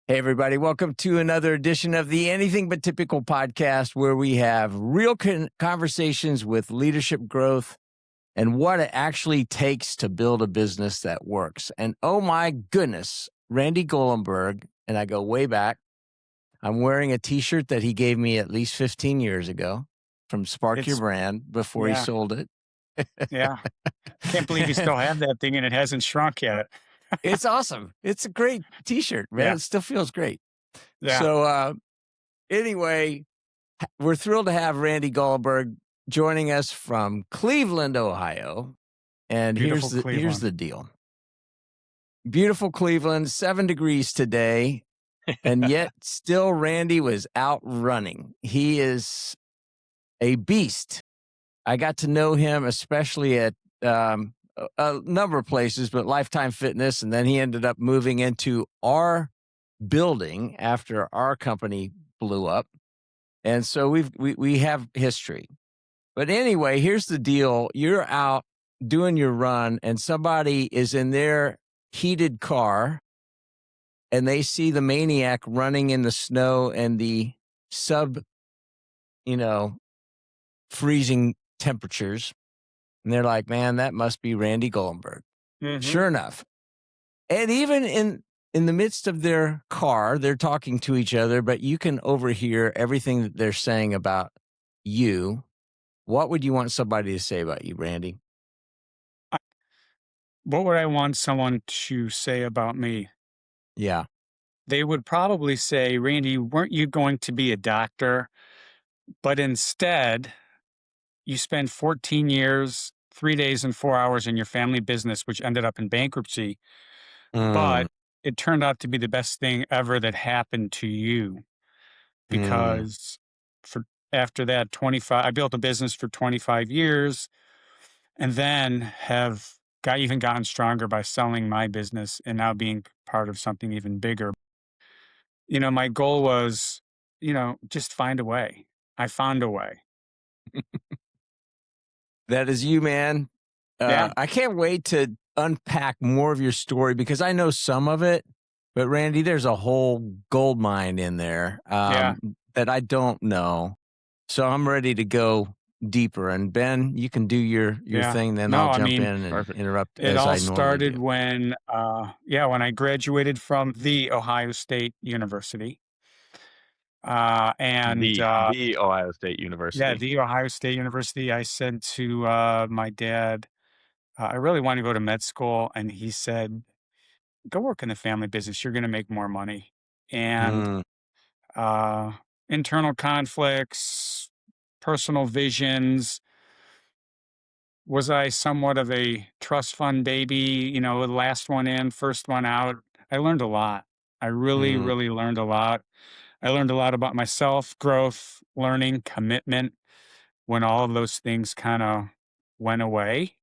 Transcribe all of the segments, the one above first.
Hey, everybody. Welcome to another edition of the Anything But Typical podcast, where we have real conversations with leadership growth and what it actually takes to build a business that works. And oh my goodness, Randy Goldenberg, and I go way back. I'm wearing a t-shirt that he gave me at least 15 years ago from Spark Your It's Brand before he yeah, sold it. yeah. Can't believe you still have that thing and it hasn't shrunk yet. It's awesome. It's a great t-shirt, man. Yeah, It still feels great. yeah. So anyway, we're thrilled to have Randy Goldenberg joining us from Cleveland, Ohio. And Beautiful here's Cleveland. the deal. Beautiful Cleveland, 7 degrees today, and yet still Randy was out running. He is a beast. I got to know him especially at a number of places, but Lifetime Fitness, and then he ended up moving into our building after our company blew up. And so we have history. But anyway, here's the deal. You're out doing your run and somebody is in their heated car and they see the maniac running in the snow and the sub, freezing temperatures. And they're like, man, that must be Randy Goldenberg. Mm-hmm. Sure enough. And even in the midst of their car, they're talking to each other, but you can overhear everything that they're saying about you. What would you want somebody to say about you, Randy? What would I want someone to say about me? Yeah. They would probably say, Randy, weren't you going to be a doctor? But instead, you spent 14 years, 3 days, and 4 hours in your family business, which ended up in bankruptcy. Mm, But it turned out to be the best thing ever that happened to you mm. because for after that 25 I built a business for 25 years and then have gotten stronger by selling my business and now being part of something even bigger. My goal was, just find a way. I found a way. That is you, man. Yeah. I can't wait to unpack more of your story because I know some of it, but Randy, there's a whole gold mine in there Yeah. that I don't know. So I'm ready to go deeper. And Ben, you can do your Yeah. thing, then I'll No, I jump mean, in and Perfect. interrupt it as all I normally do. started when I graduated from the Ohio State University. And The Ohio State Yeah, University. the Ohio State University. I said to my dad, I really want to go to med school. And he said, go work in the family business. You're going to make more money. And Mm, uh, internal conflicts, personal visions. Was I somewhat of a trust fund baby? The last one in, first one out. I learned a lot. I really, mm. really learned a lot. I learned a lot about myself, growth, learning, commitment, when all of those things kind of went away.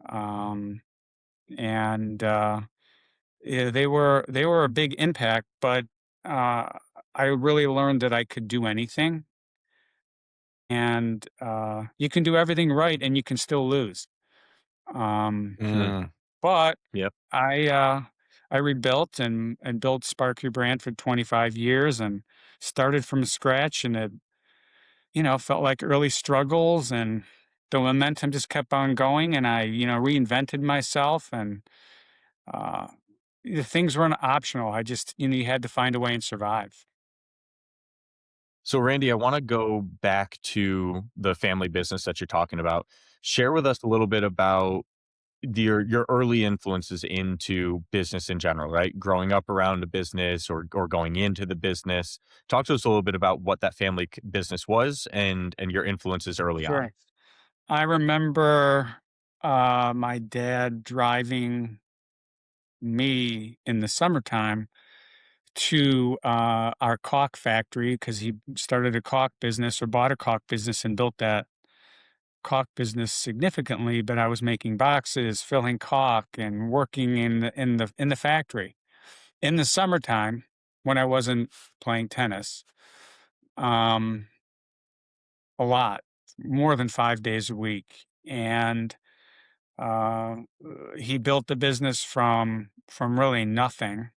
Um, and yeah, they were a big impact, but uh, I really learned that I could do anything, and you can do everything right, and you can still lose. Um, Hmm. Mm. but Yep. I rebuilt and built Spark Your Brand for 25 years and started from scratch, and it felt like early struggles and the momentum just kept on going and I, reinvented myself and uh, the things weren't optional. I just, you had to find a way and survive. So, Randy, I want to go back to the family business that you're talking about. Share with us a little bit about your early influences into business in general, right? Growing up around a business or going into the business. Talk to us a little bit about what that family business was and your influences early on. Sure. I remember my dad driving me in the summertime to our caulk factory because he started a caulk business or bought a caulk business and built that caulk business significantly. But I was making boxes, filling caulk, and working in the factory in the summertime when I wasn't playing tennis. Um, a lot, more than 5 days a week, and uh, he built the business from really nothing.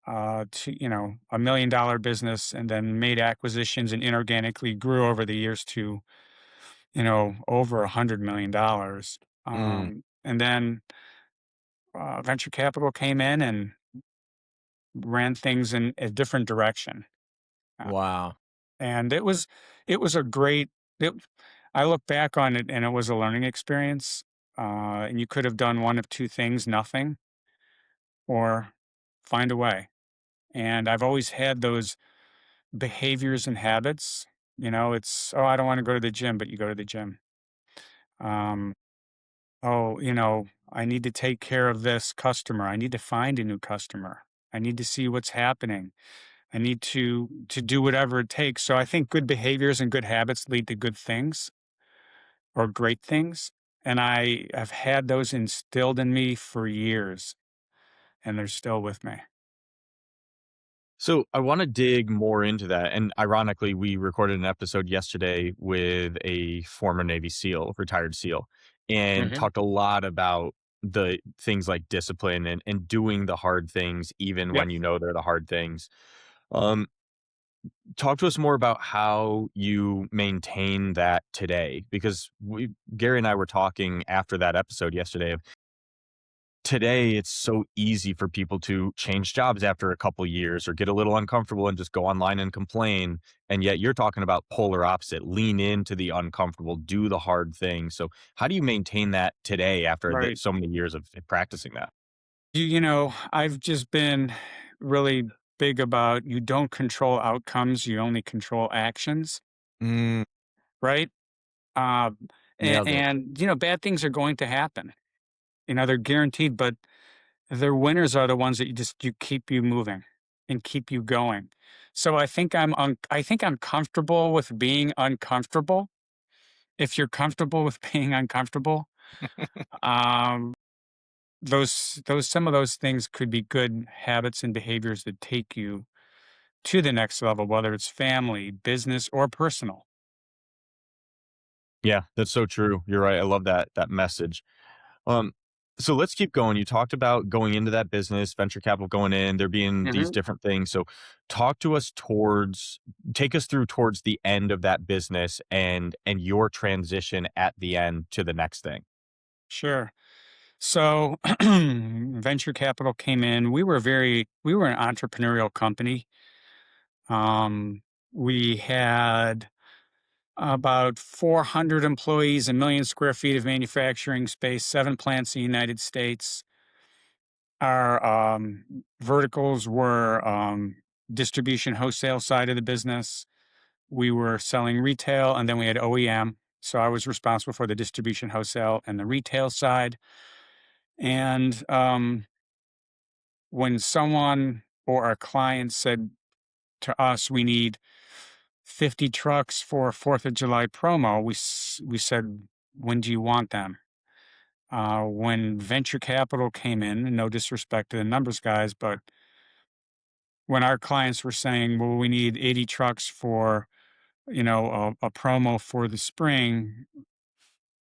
to, $1 million business, and then made acquisitions and inorganically grew over the years to, over $100 million. Mm. And then venture capital came in and ran things in a different direction. Uh, Wow. and it was a great, it, I look back on it and it was a learning experience. And you could have done one of two things: nothing, or find a way. And I've always had those behaviors and habits. It's, oh, I don't want to go to the gym, but you go to the gym. Um, oh, I need to take care of this customer. I need to find a new customer. I need to see what's happening. I need to do whatever it takes. So I think good behaviors and good habits lead to good things or great things. And I have had those instilled in me for years, and they're still with me. So I want to dig more into that. And ironically, we recorded an episode yesterday with a former Navy SEAL, retired SEAL, and Hmm. talked a lot about the things like discipline and doing the hard things, even Yep. when you know they're the hard things. Um, Talk to us more about how you maintain that today, because Gary and I were talking after that episode yesterday. Today it's so easy for people to change jobs after a couple years or get a little uncomfortable and just go online and complain, and yet you're talking about polar opposite: lean into the uncomfortable, do the hard thing. So how do you maintain that today after Right. so many years of practicing that? I've just been really big about, you don't control outcomes, you only control actions, Mm. right? Uh, and, Nailed it. and, bad things are going to happen. They're guaranteed, but the winners are the ones that you keep you moving and keep you going. So I think I'm comfortable with being uncomfortable. If you're comfortable with being uncomfortable, um, those some of those things could be good habits and behaviors that take you to the next level, whether it's family, business, or personal. Yeah, that's so true. You're right. I love that message. Um, so let's keep going. You talked about going into that business, venture capital going in, there being these Hmm. different things. So take us through towards the end of that business and your transition at the end to the next thing. Sure. So venture capital came in. We were an entrepreneurial company. Um, we had about 400 employees, a million square feet of manufacturing space, 7 plants in the United States. Our verticals were distribution, wholesale side of the business. We were selling retail, and then we had OEM. So I was responsible for the distribution, wholesale, and the retail side. And when someone or our clients said to us, we need 50 trucks for a 4th of July promo, we said, when do you want them? When venture capital came in, and no disrespect to the numbers guys, but when our clients were saying, well, we need 80 trucks for, a promo for the spring,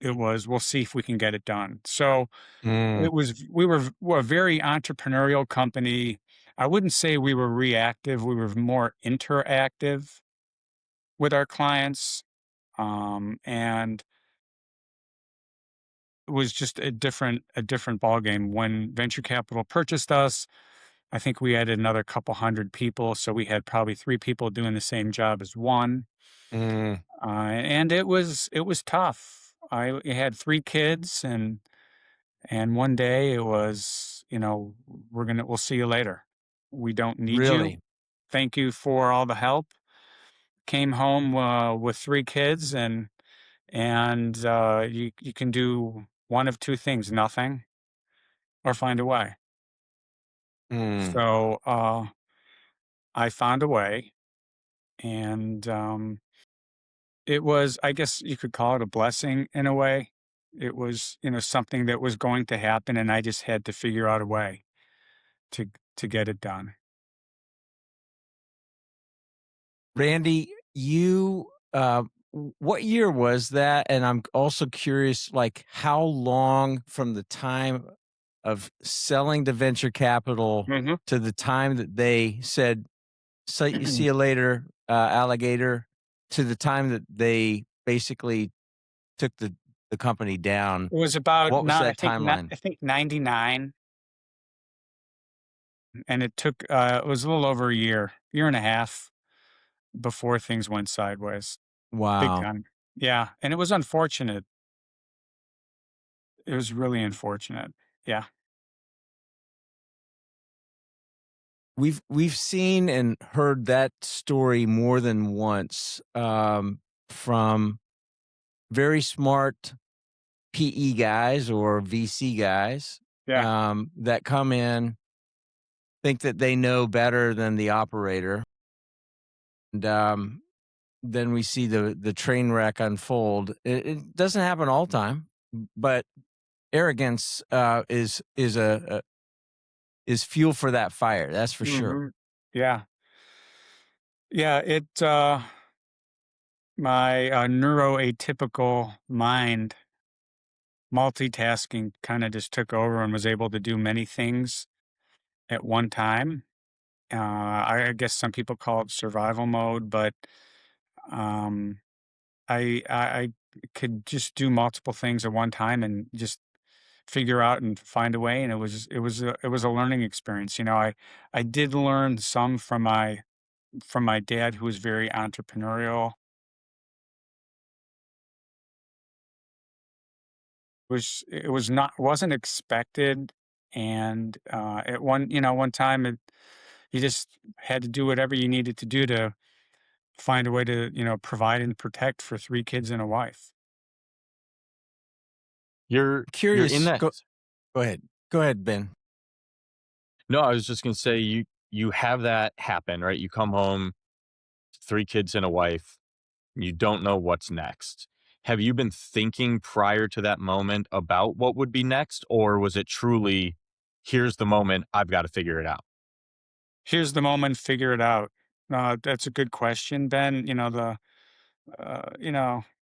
it was, we'll see if we can get it done. So Mm. we're a very entrepreneurial company. I wouldn't say we were reactive. We were more interactive with our clients. And it was just a different ballgame. When venture capital purchased us, I think we added another couple hundred people. So we had probably three people doing the same job as one. Mm. And it was tough. I had three kids, and one day it was, we'll see you later. We don't need you. Really? Thank you for all the help. Came home with three kids, and you can do one of two things: nothing or find a way. Mm. So I found a way, and it was, I guess you could call it a blessing in a way. It was, something that was going to happen, and I just had to figure out a way to to get it done. Randy, what year was that? And I'm also curious, like, how long from the time of selling to venture capital Hmm. to the time that they said, see you later, alligator," to the time that they basically took the company down. It was about What was not, that timeline? I think 99, and it took it was a little over a year and a half before things went sideways, big Wow. time. Yeah, and it was unfortunate. It was really unfortunate. Yeah, We've seen and heard that story more than once, from very smart PE guys or VC guys, yeah. that come in, think that they know better than the operator, and, then we see the train wreck unfold. It doesn't happen all the time, but arrogance, is fuel for that fire, that's for sure. Hmm. Yeah, yeah. My neuroatypical mind, multitasking, kind of just took over and was able to do many things at one time. I guess some people call it survival mode, but um, I could just do multiple things at one time and just figure out and find a way. And it was a learning experience. I did learn some from my dad, who was very entrepreneurial. It was not wasn't expected, and at one time you just had to do whatever you needed to do to find a way to provide and protect for three kids and a wife. You're in Curious, that. go ahead. Go ahead, Ben. No, I was just gonna say you have that happen, right? You come home, 3 kids and a wife, you don't know what's next. Have you been thinking prior to that moment about what would be next, or was it truly, "Here's the moment, I've gotta figure it out"? Here's the moment, figure it out. That's a good question, Ben. You know,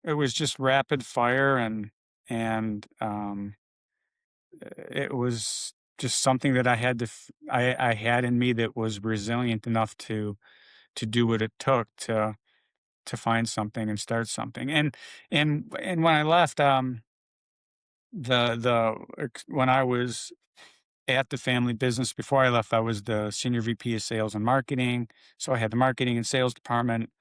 it was just rapid fire, and it was just something that I had in me that was resilient enough to do what it took to find something and start something. And when I left, when I was at the family business before I left, I was the senior VP of sales and marketing. So I had the marketing and sales department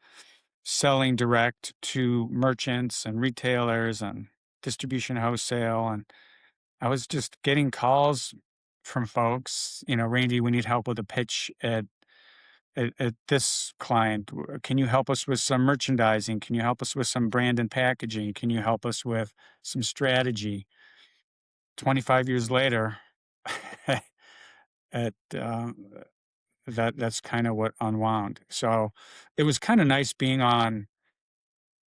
selling direct to merchants and retailers and distribution wholesale. And I was just getting calls from folks, Randy, we need help with a pitch at this client. Can you help us with some merchandising? Can you help us with some brand and packaging? Can you help us with some strategy? 25 years later, at that's kind of what unwound. So it was kind of nice being on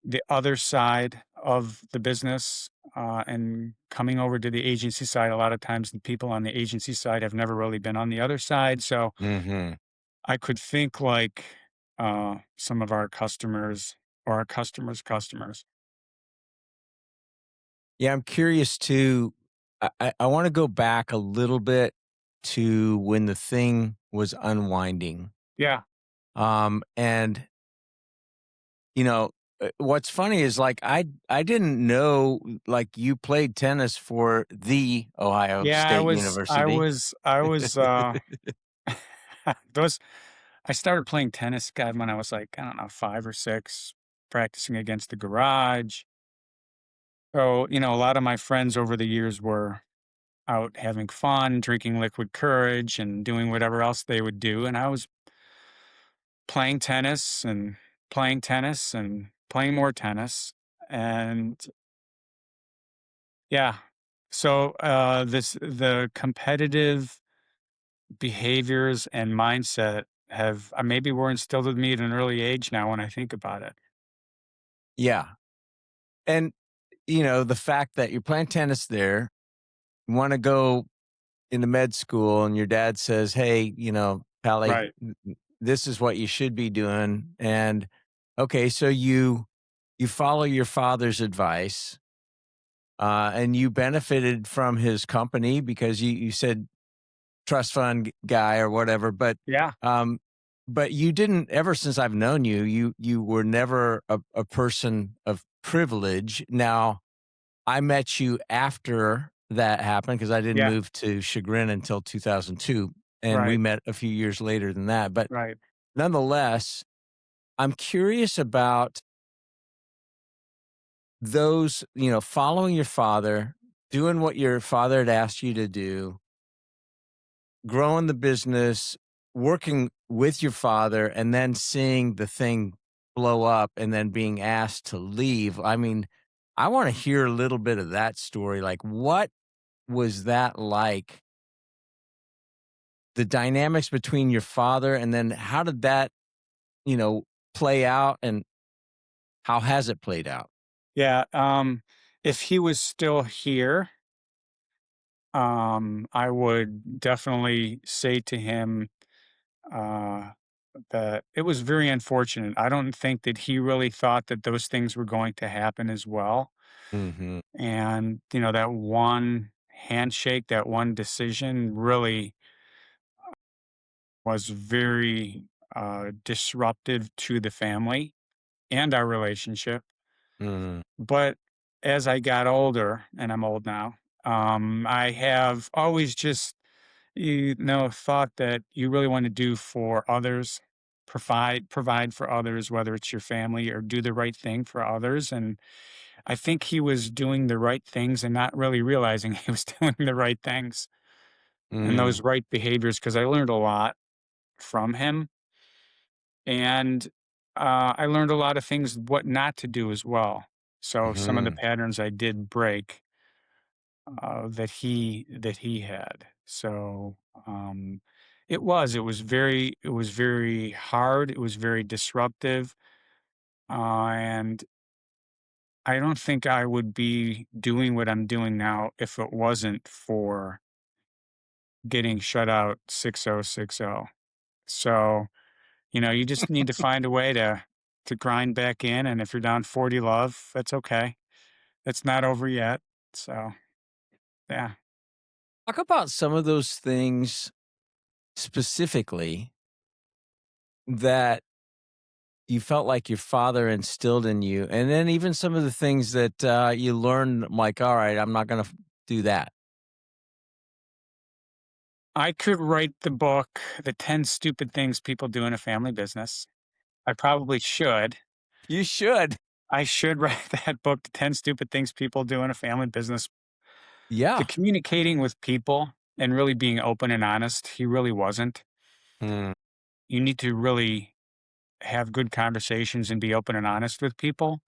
the other side of the business, and coming over to the agency side. A lot of times the people on the agency side have never really been on the other side. So Mhm. I could think like some of our customers or our customers' customers. Yeah, I'm curious too. I wanna go back a little bit to when the thing was unwinding. Yeah. And, you know, what's funny is, like, I didn't know, like, you played tennis for the Ohio Yeah, State University. I was, those I started playing tennis, God, when I was like, I don't know, 5 or 6, practicing against the garage. So, a lot of my friends over the years were out having fun, drinking liquid courage and doing whatever else they would do, and I was playing tennis and playing tennis and playing more tennis, and yeah. So, the competitive behaviors and mindset have maybe were instilled in me at an early age now when I think about it. Yeah, and, the fact that you're playing tennis there, you wanna go into med school, and your dad says, "Hey, Pally, Right. this is what you should be doing," and, okay, so you follow your father's advice. and you benefited from his company because you said trust fund guy or whatever, Yeah. um, but you didn't ever since I've known you, you were never a person of privilege. Now, I met you after that happened because I didn't Yeah. move to Chagrin until 2002, and we Right. met a few years later than that. But Right. nonetheless, I'm curious about those, following your father, doing what your father had asked you to do, growing the business, working with your father, and then seeing the thing blow up and then being asked to leave. I mean, I want to hear a little bit of that story. Like, what was that like? The dynamics between your father and then how did that, you know, play out and how has it played out? Yeah. If he was still here, I would definitely say to him, uh, that it was very unfortunate. I don't think that he really thought that those things were going to happen as well. Mhm. And, that one handshake, that one decision really was very disruptive to the family and our relationship. Mhm. But as I got older, and I'm old now, I have always just, thought that you really want to do for others, provide for others, whether it's your family or do the right thing for others. And I think he was doing the right things and not really realizing he was doing the right things and Mm. those right behaviors because I learned a lot from him. And I learned a lot of things what not to do as well. So some of the Mhm. patterns I did break that he had. So it was very hard. It was very disruptive, and I don't think I would be doing what I'm doing now if it wasn't for getting shut out 6060. So you just need to find a way to grind back in, and if you're down 40 love, that's okay. It's not over yet. So yeah. Talk about some of those things specifically that you felt like your father instilled in you, and then even some of the things that, you learned, like, "All right, I'm not gonna do that." I could write the book, The 10 Stupid Things People Do in a Family Business. I probably should. You should. I should write that book, The 10 Stupid Things People Do in a Family Business. The Yeah. communicating with people and really being open and honest, he really wasn't. Mm. You need to really have good conversations and be open and honest with people.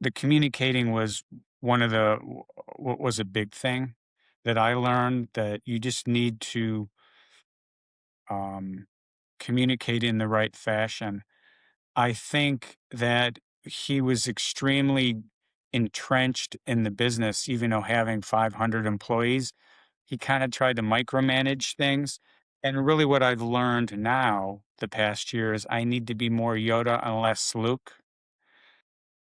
The communicating was one of the what was a big thing that I learned that you just need to um, communicate in the right fashion. I think that he was extremely entrenched in the business, even though having 500 employees, he kind of tried to micromanage things. And really, what I've learned now the past year is I need to be more Yoda and less Luke.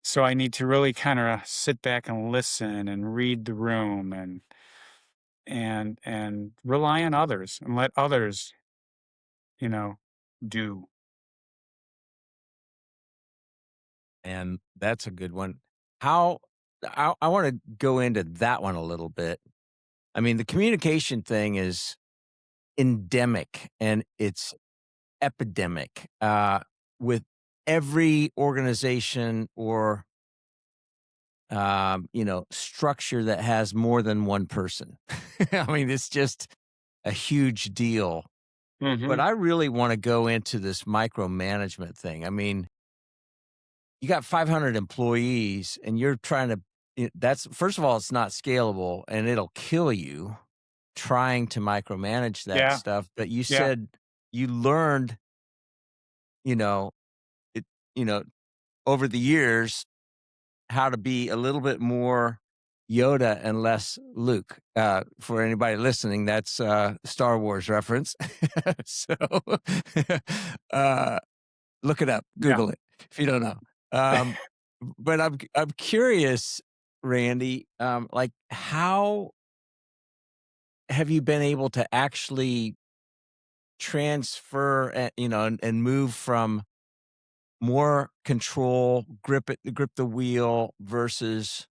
So I need to really kind of sit back and listen and read the room and rely on others and let others, you know, do. And that's a good one. How I wanna go into that one a little bit. I mean, the communication thing is endemic, and it's epidemic, with every organization or, structure that has more than one person. I mean, it's just a huge deal. But Hmm. I really wanna go into this micromanagement thing. I mean, you got 500 employees and you're trying to that's first of all, it's not scalable and it'll kill you trying to micromanage that Yeah. stuff. But you Yeah. said you learned, you know, it, you know, over the years how to be a little bit more Yoda and less Luke. For anybody listening, that's Star Wars reference. So uh, look it up, Yeah. Google it if you don't know. Um, but I'm curious. Randy, like how have you been able to actually transfer, and move from more control, grip the wheel versus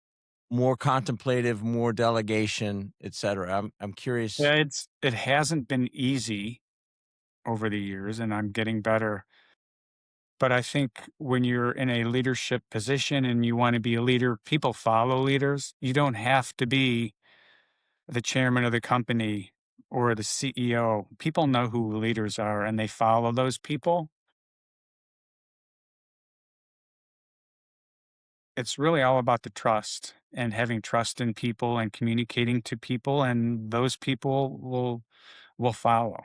more contemplative, more delegation, et cetera? I'm curious. Yeah, it hasn't been easy over the years, and I'm getting better. But I think when you're in a leadership position and you want to be a leader, people follow leaders. You don't have to be the chairman of the company or the CEO. People know who leaders are and they follow those people. It's really all about the trust and having trust in people and communicating to people, and those people will follow.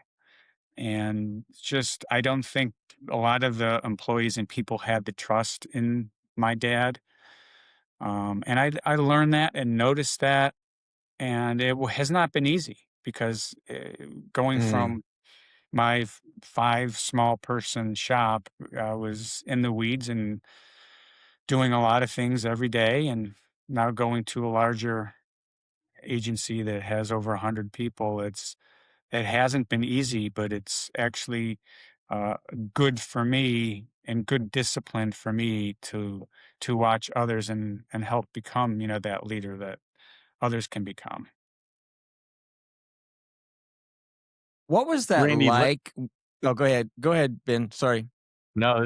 And just I don't think a lot of the employees and people had the trust in my dad. And I learned that and noticed that, and has not been easy because going Mm. from my five small person shop, I was in the weeds and doing a lot of things every day, and now going to a larger agency that has over 100 people. It hasn't been easy, but it's actually uh, good for me and good discipline for me to watch others and help become, that leader that others can become. What was that Randy, like? Oh, go ahead. Go ahead, Ben. Sorry. no,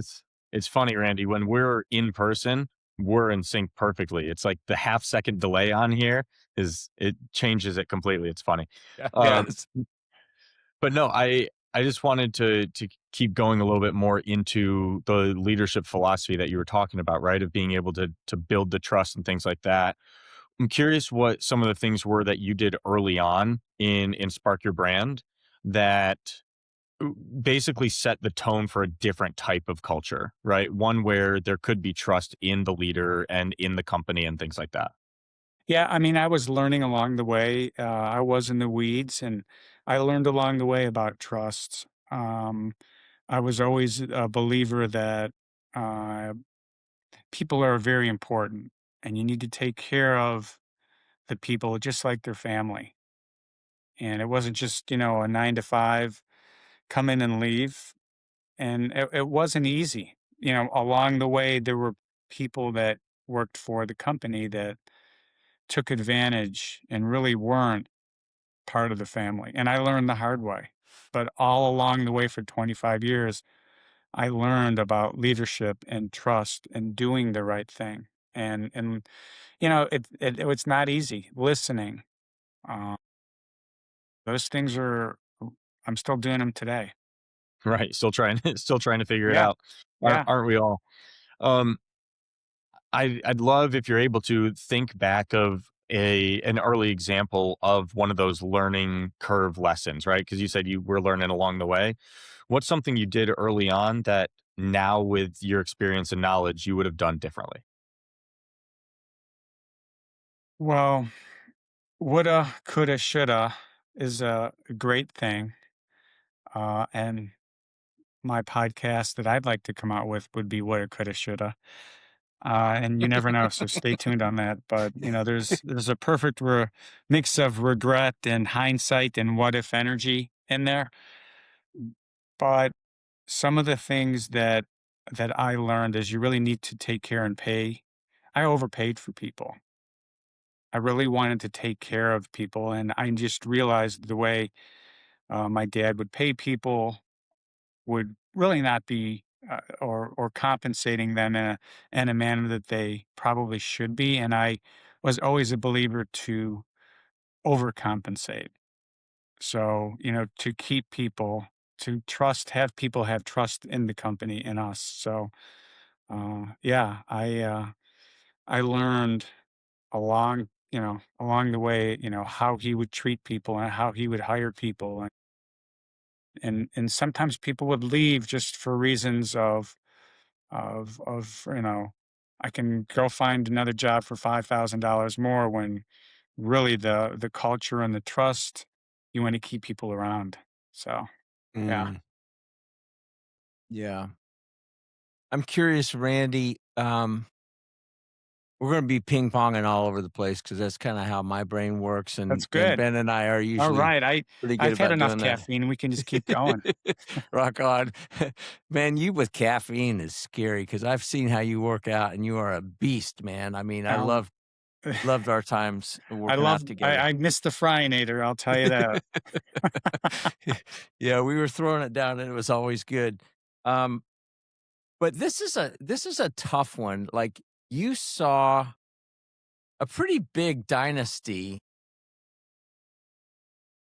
it's funny, Randy. When we're in person, we're in sync perfectly. It's like the half second delay on here is it changes it completely. It's funny. Yeah. Um, Yes. but no, I just wanted to keep going a little bit more into the leadership philosophy that you were talking about, right? Of being able to build the trust and things like that. I'm curious what some of the things were that you did early on in Spark Your Brand that basically set the tone for a different type of culture, right? One where there could be trust in the leader and in the company and things like that. Yeah, I mean, I was learning along the way. I was in the weeds, and I learned along the way about trust. I was always a believer that uh, people are very important, and you need to take care of the people just like their family. And it wasn't just, a 9 to 5, come in and leave. And it wasn't easy. Along the way, there were people that worked for the company that took advantage and really weren't part of the family. And I learned the hard way. But all along the way for 25 years, I learned about leadership and trust and doing the right thing. And it's not easy. Listening, uh, those things are. I'm still doing them today. Right. Still trying still trying to figure it Yeah, out. Aren't yeah. aren't we all? Um I'd love if you're able to think back of an early example of one of those learning curve lessons, right? Because you said you were learning along the way. What's something you did early on that now with your experience and knowledge you would have done differently? Well, woulda, coulda, shoulda is a great thing. And my podcast that I'd like to come out with would be woulda, coulda, shoulda. And you never know, so stay tuned on that. But there's a perfect mix of regret and hindsight and what if energy in there. But some of the things that I learned is you really need to take care and pay. I overpaid for people. I really wanted to take care of people, and I just realized the way my dad would pay people would really not be or compensating them in a manner that they probably should be. And I was always a believer to overcompensate. So, to keep people, to trust, have people have trust in the company, in us. So, yeah, I learned along the way, how he would treat people and how he would hire people. And sometimes people would leave just for reasons of I can go find another job for $5,000 more, when really the culture and the trust, you want to keep people around. So yeah. Mm, yeah. I'm curious, Randy. We're gonna be ping ponging all over the place because that's kinda how my brain works, That's and good. Ben and I are All usually right. pretty good I've had about enough doing that. caffeine. We can just keep going. Rock on. Man, you with caffeine is scary because 'cause I've seen how you work out, and you are a beast, man. I mean, I Um, loved our times working out together. I missed the fryinator, I'll tell you that. Yeah, we were throwing it down, and it was always good. Um, but this is a tough one. Like, you saw a pretty big dynasty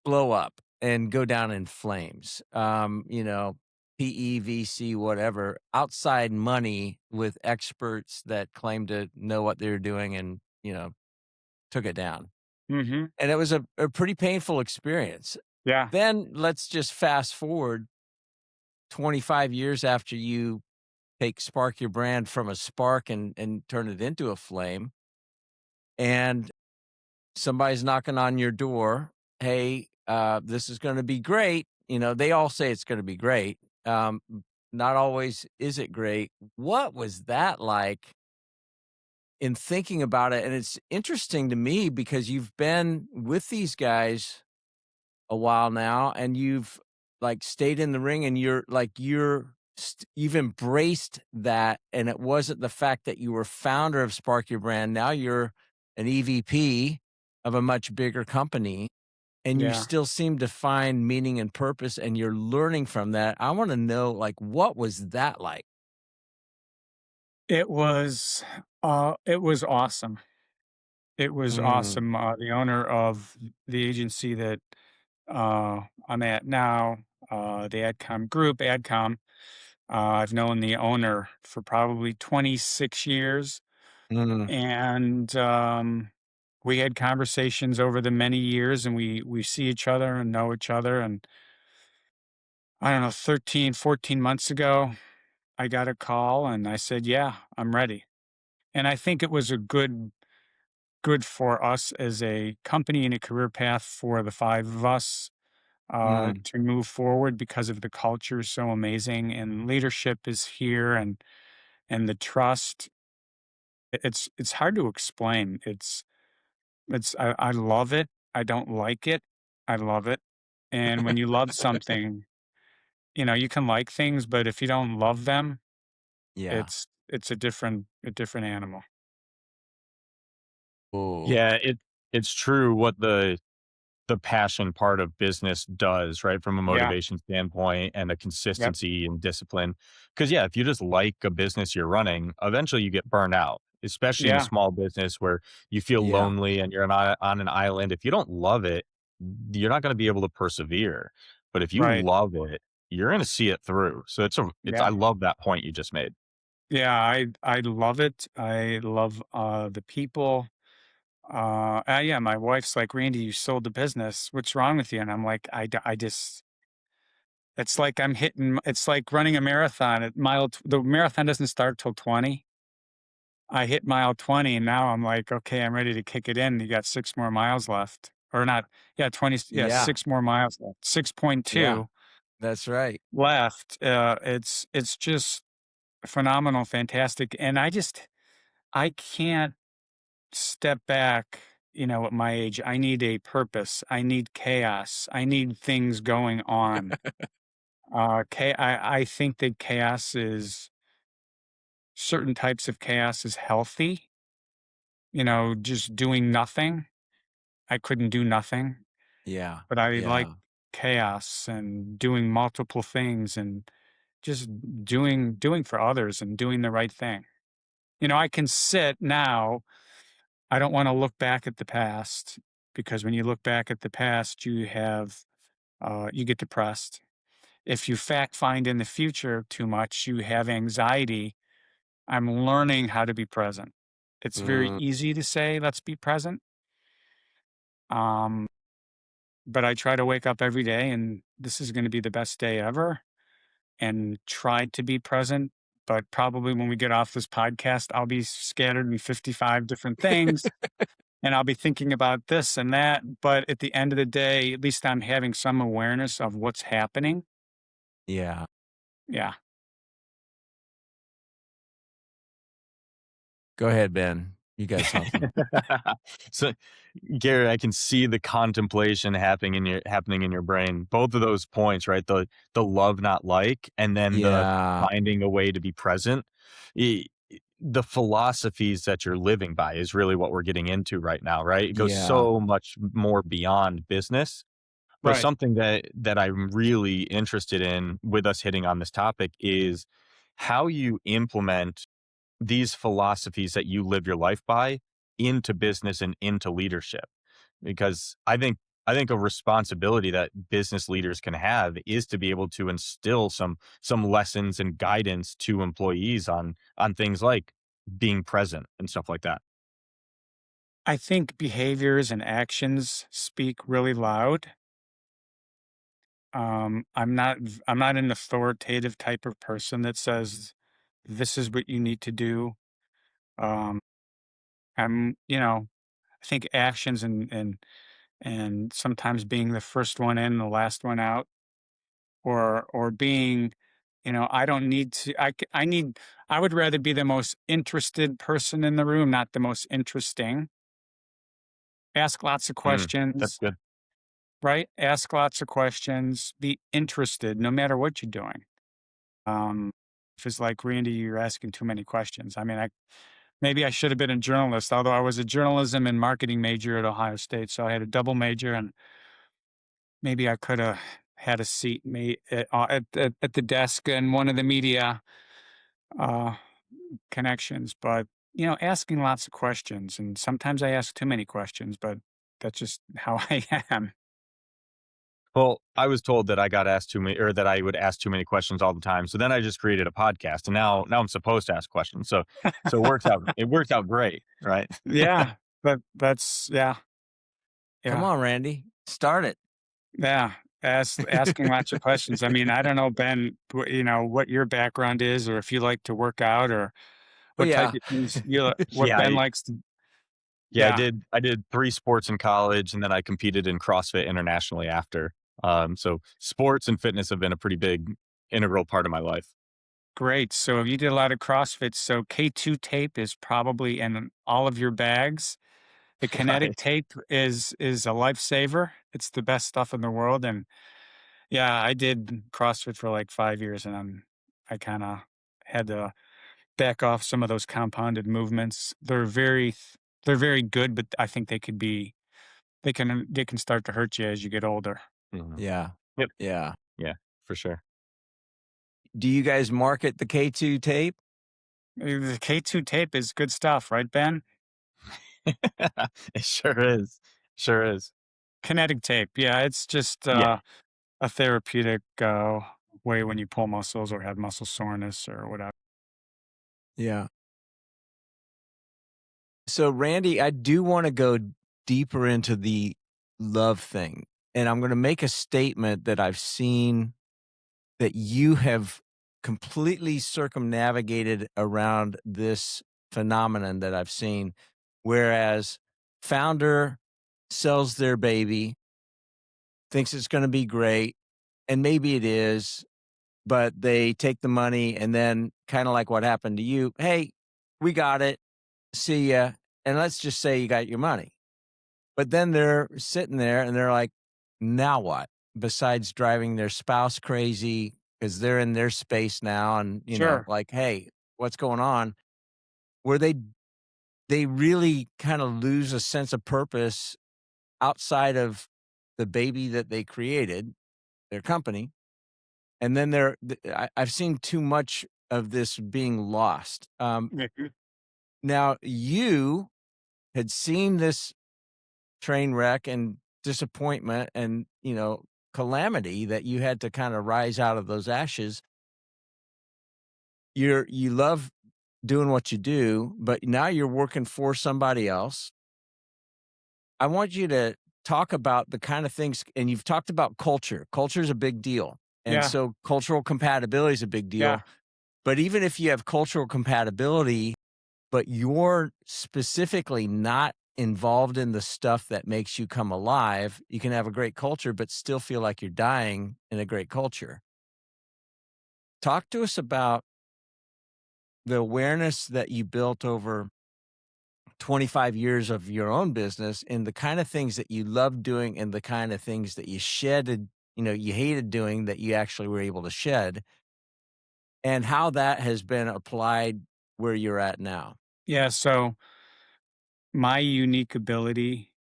blow up and go down in flames. PE, VC, whatever, outside money with experts that claim to know what they're doing and, took it down. Mhm. And it was a pretty painful experience. Yeah. Then let's just fast forward 25 years after you take Spark Your Brand from a spark and turn it into a flame, and somebody's knocking on your door. Hey, this is going to be great. They all say it's going to be great. Not always is it great. What was that like in thinking about it? And it's interesting to me because you've been with these guys a while now, and you've like stayed in the ring, and you've embraced that. And it wasn't the fact that you were founder of Spark Your Brand. Now you're an EVP of a much bigger company, and you Yeah. still seem to find meaning and purpose, and you're learning from that. I want to know, like, what was that like? It was, it was awesome. It was Mm, awesome. The owner of the agency that, I'm at now, the AdComm Group, AdComm, I've known the owner for probably 26 years, mm, and, we had conversations over the many years, and we see each other and know each other, and I don't know, 13, 14 months ago, I got a call and I said, "Yeah, I'm ready." And I think it was a good for us as a company and a career path for the 5 of us, mm. to move forward because of the culture is so amazing and leadership is here and the trust. It's hard to explain. I love it. I don't like it. I love it. And when you love something, you can like things, but if you don't love them, Yeah. it's a different animal. Oh, Yeah, it's true what the passion part of business does, right? From a Yeah. motivation standpoint and a Yep. consistency and discipline. Because, yeah, if you just like a business you're running, eventually you get burned out, especially in a Yeah. small business where you feel yeah. lonely and you're on an island. If you don't love it, you're not going to be able to persevere. But if you Right. love it, you're going to see it through. So I Yeah. love that point you just made. Yeah, I love it. I love, the people. Yeah, my wife's like, "Randy, you sold the business. What's wrong with you?" And I'm like, I just it's like it's like running a marathon at the marathon doesn't start till 20. I hit mile 20 and now I'm like, "Okay, I'm ready to kick it in. You got 6 more miles left." Or not, yeah, 20, yeah, Yeah. 6 more miles left. Yeah. 6.2 That's right. left. It's just phenomenal, fantastic. And I can't step back, at my age. I need a purpose. I need chaos. I need things going on. I think that certain types of chaos is healthy. Just doing nothing. I couldn't do nothing, Yeah. but I like Yeah. chaos and doing multiple things and just doing for others and doing the right thing. I can sit now. I don't want to look back at the past because when you look back at the past, you get depressed. If you fact find in the future too much, you have anxiety. I'm learning how to be present. It's very Mm, easy to say, let's be present. Um, but I try to wake up every day and this is going to be the best day ever and try to be present. But probably when we get off this podcast, I'll be scattered in 55 different things and I'll be thinking about this and that. But at the end of the day, at least I'm having some awareness of what's happening. yeah. Yeah. Go ahead, Ben. You got something. So, Gary, I can see the contemplation happening in your brain. Both of those points, right? The love, not like, and then the Yeah. finding a way to be present. The philosophies that you're living by is really what we're getting into right now, right? It goes Yeah. so much more beyond business. But Right. something that I'm really interested in with us hitting on this topic is how you implement these philosophies that you live your life by into business and into leadership. Because I think a responsibility that business leaders can have is to be able to instill some lessons and guidance to employees on things like being present and stuff like that. I think behaviors and actions speak really loud. I'm not an authoritative type of person that says this is what you need to do. Um, I think actions and sometimes being the first one in, the last one out, or being, I don't need to. I need. I would rather be the most interested person in the room, not the most interesting. Ask lots of That's questions, good. right? Ask lots of questions. Be interested, no matter what you're doing. Um, if it's like Randy, you're asking too many questions. I mean, maybe I should have been a journalist, although I was a journalism and marketing major at Ohio State, so I had a double major, and maybe I could have had a seat at the desk in one of the media uh, connections. But asking lots of questions, and sometimes I ask too many questions, but that's just how I am. Well, I was told that I got asked too many, or that I would ask too many questions all the time. So then I just created a podcast, and now I'm supposed to ask questions. So it works out great, right? Yeah, but that's Come yeah. on, Randy. Start it. Yeah, asking lots of questions. I mean, I don't know, Ben, what your background is, or if you like to work out, or Oh, what type yeah. of things what Yeah, Ben likes to. yeah. I Yeah, did I did 3 sports in college, and then I competed in CrossFit internationally after. So sports and fitness have been a pretty big integral part of my life. great. So you did a lot of CrossFit. So K2 tape is probably in all of your bags. The kinetic Right. tape is a lifesaver. It's the best stuff in the world. And yeah, I did CrossFit for like 5 years, and I kind of had to back off some of those compounded movements. They're very good, but I think they can start to hurt you as you get older. Mhm. Yeah. Yep. Yeah. Yeah, for sure. Do you guys market the K2 tape? The K2 tape is good stuff, right, Ben? It sure is. Sure is. Kinetic tape. Yeah, it's just Yeah. a therapeutic way when you pull muscles or have muscle soreness or whatever. Yeah. So, Randy, I do want to go deeper into the love thing. And I'm going to make a statement that I've seen that you have completely circumnavigated around this phenomenon that I've seen. Whereas founder sells their baby, thinks it's going to be great, and maybe it is, but they take the money and then kind of like what happened to you. Hey, we got it. See ya. And let's just say you got your money. But then they're sitting there and they're like, now what? Besides driving their spouse crazy because they're in their space now and, Sure. like, hey, what's going on? Where they really kind of lose a sense of purpose outside of the baby that they created, their company. And then I've seen too much of this being lost. Mhm. Now you had seen this train wreck and disappointment and, calamity that you had to kind of rise out of those ashes. You love doing what you do, but now you're working for somebody else. I want you to talk about the kind of things, and you've talked about culture. Culture is a big deal. And Yeah. so cultural compatibility is a big Yeah. deal. But even if you have cultural compatibility, but you're specifically not involved in the stuff that makes you come alive, you can have a great culture, but still feel like you're dying in a great culture. Talk to us about the awareness that you built over 25 years of your own business and the kind of things that you love doing and the kind of things that you shedded, you hated doing that you actually were able to shed, and how that has been applied where you're at now. Yeah, so my unique ability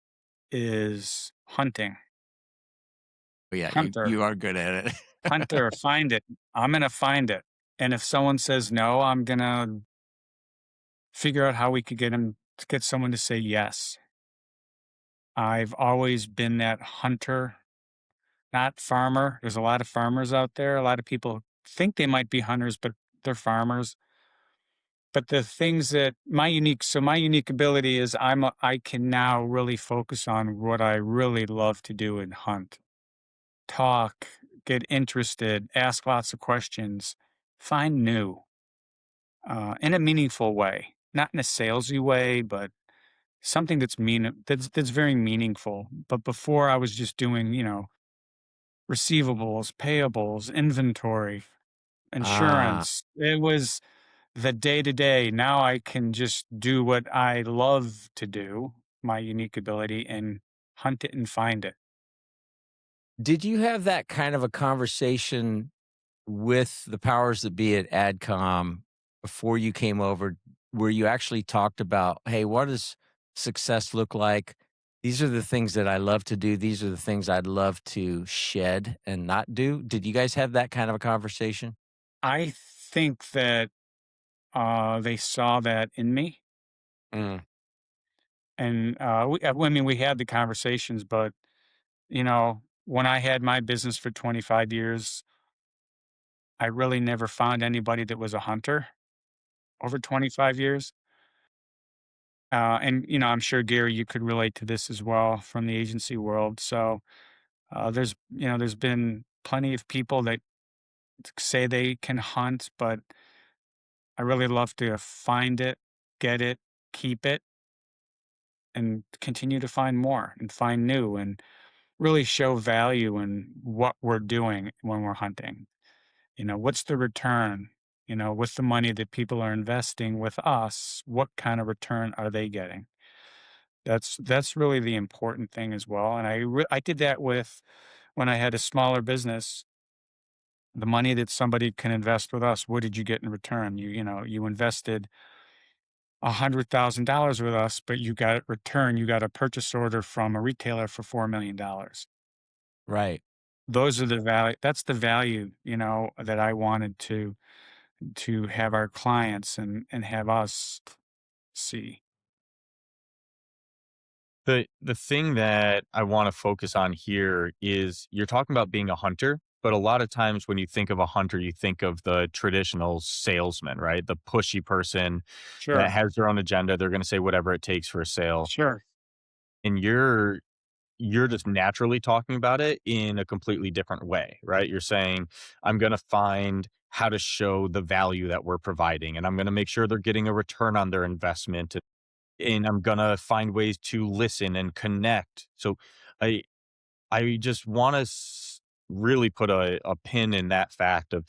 is hunting. But yeah, you Hunter, you are good at it. hunter, find it. I'm gonna find it. And if someone says no, I'm gonna figure out how we could get someone to say yes. I've always been that hunter, not farmer. There's a lot of farmers out there. A lot of people think they might be hunters, but they're farmers. But the things that my unique ability is I can now really focus on what I really love to do and hunt. Talk, get interested, ask lots of questions, find new in a meaningful way, not in a salesy way, but something that's very meaningful. But before I was just doing, receivables, payables, inventory, Ah, insurance. It was the day to day. Now I can just do what I love to do, my unique ability, and hunt it and find it. did you have that kind of a conversation with the powers that be at AdComm before you came over, where you actually talked about, "Hey, what does success look like? These are the things that I love to do. These are the things I'd love to shed and not do." Did you guys have that kind of a conversation? I think that they saw that in me, Mm, and I mean, we had the conversations, but when I had my business for 25 years, I really never found anybody that was a hunter over 25 years. And I'm sure Gary, you could relate to this as well from the agency world. So there's been plenty of people that say they can hunt, but I really love to find it, get it, keep it, and continue to find more and find new and really show value in what we're doing when we're hunting. What's the return? With the money that people are investing with us, what kind of return are they getting? That's really the important thing as well. And I did that with when I had a smaller business. The money that somebody can invest with us, what did you get in return? You invested $100,000 with us, but you got return. You got a purchase order from a retailer for $4 million. right. Those are the value. That's the value, that I wanted to have our clients and have us see. The thing that I wanna focus on here is you're talking about being a hunter, but a lot of times when you think of a hunter, you think of the traditional salesman, right? The pushy person that Sure, has their own agenda, they're gonna say whatever it takes for a sale, sure, and you're just naturally talking about it in a completely different way, right? You're saying, "I'm gonna find how to show the value that we're providing, and I'm gonna make sure they're getting a return on their investment, and I'm gonna find ways to listen and connect." So I I just wanna really put a pin in that fact of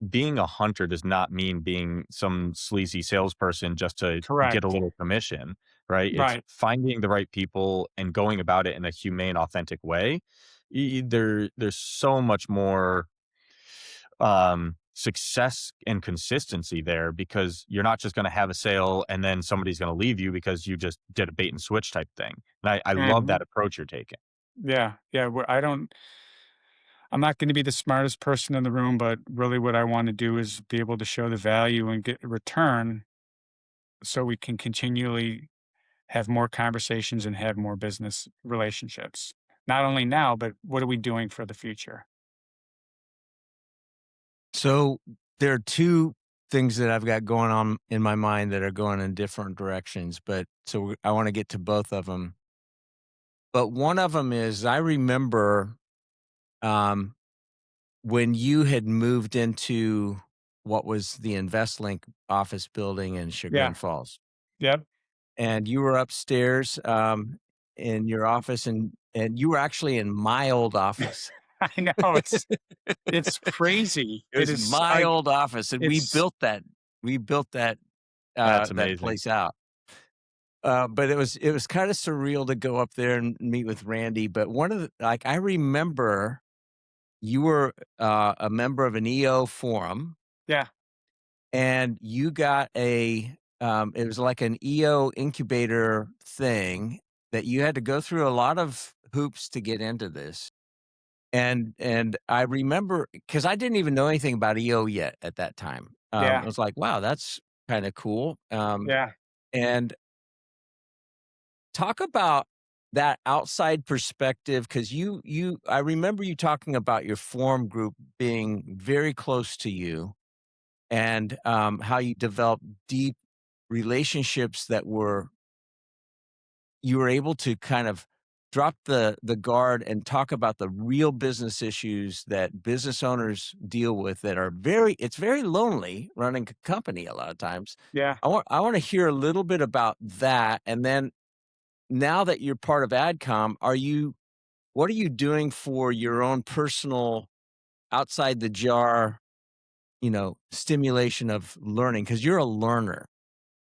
being a hunter does not mean being some sleazy salesperson just to get a correct, little commission, right? It's right, finding the right people and going about it in a humane, authentic way. There's so much more success and consistency there because you're not just going to have a sale and then somebody's going to leave you because you just did a bait and switch type thing. And I love hmm that approach you're taking. yeah, yeah. I'm not going to be the smartest person in the room, but really, what I want to do is be able to show the value and get a return, so we can continually have more conversations and have more business relationships. Not only now, but what are we doing for the future? So there are two things that I've got going on in my mind that are going in different directions, but I want to get to both of them. But one of them is I remember um, when you had moved into what was the InvestLink office building in Yeah. Chagrin Falls, Yep. and you were upstairs in your office, and you were actually in my old office. I know it's crazy. It It was is my like old office, and we it's built that. We built that That's that amazing. place out. But it was kind of surreal to go up there and meet with Randy. But one of the like I remember you were a member of an EO forum, Yeah, and you got it was like an EO incubator thing that you had to go through a lot of hoops to get into this. And I remember because I didn't even know anything about EO yet at that time. I yeah, was like, wow, that's kind of cool. yeah, And talk about that outside perspective because I remember you talking about your forum group being very close to you and how you developed deep relationships that were you were able to kind of drop the guard and talk about the real business issues that business owners deal with that are it's very lonely running a company a lot of times. yeah, I want to hear a little bit about that, and then now that you're part of AdComm, what are you doing for your own personal outside the jar, stimulation of learning? Because you're a learner.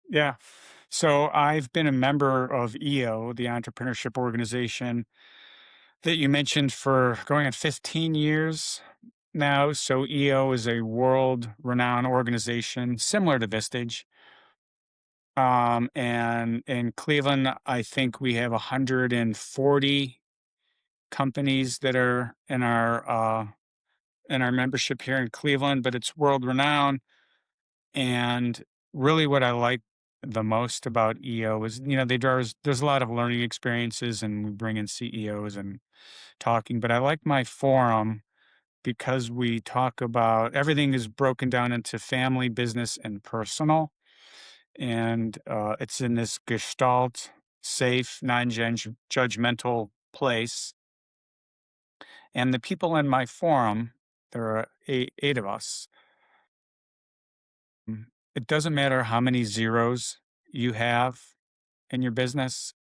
yeah. So I've been a member of EO, the entrepreneurship organization that you mentioned, for going on 15 years now. So EO is a world renowned organization similar to Vistage. And in Cleveland, I think we have 140 companies that are in our membership here in Cleveland, but it's world renowned. And really, what I like the most about EO is, there's a lot of learning experiences, and we bring in CEOs and talking. But I like my forum because we talk about everything is broken down into family, business, and personal, and it's in this gestalt, safe, non-judgmental place. And the people in my forum, there are eight of us. It doesn't matter how many zeros you have in your business.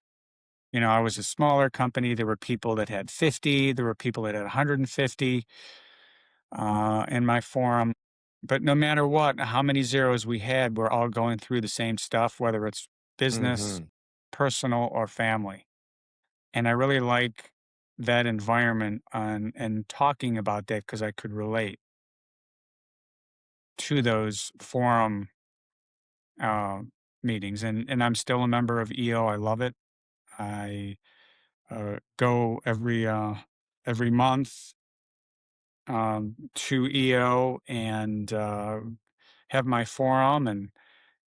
I was a smaller company. There were people that had 50, there were people that had 150 in my forum. But no matter what, how many zeros we had, we're all going through the same stuff, whether it's business, Mhm. personal, or family. And I really like that environment and talking about that because I could relate to those forum uh, meetings. And I'm still a member of EO. I love it. I go every month to EO and have my forum,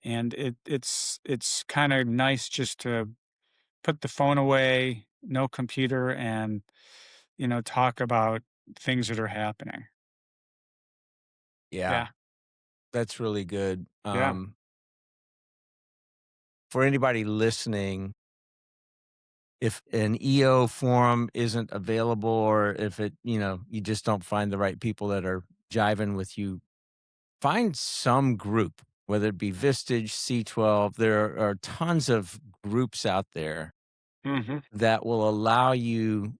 and it's kind of nice just to put the phone away, no computer, and talk about things that are happening. Yeah, Yeah, that's really good. yeah. For anybody listening, if an EO forum isn't available or if you just don't find the right people that are jiving with you, find some group, whether it be Vistage, C12. There are tons of groups out there Hmm. that will allow you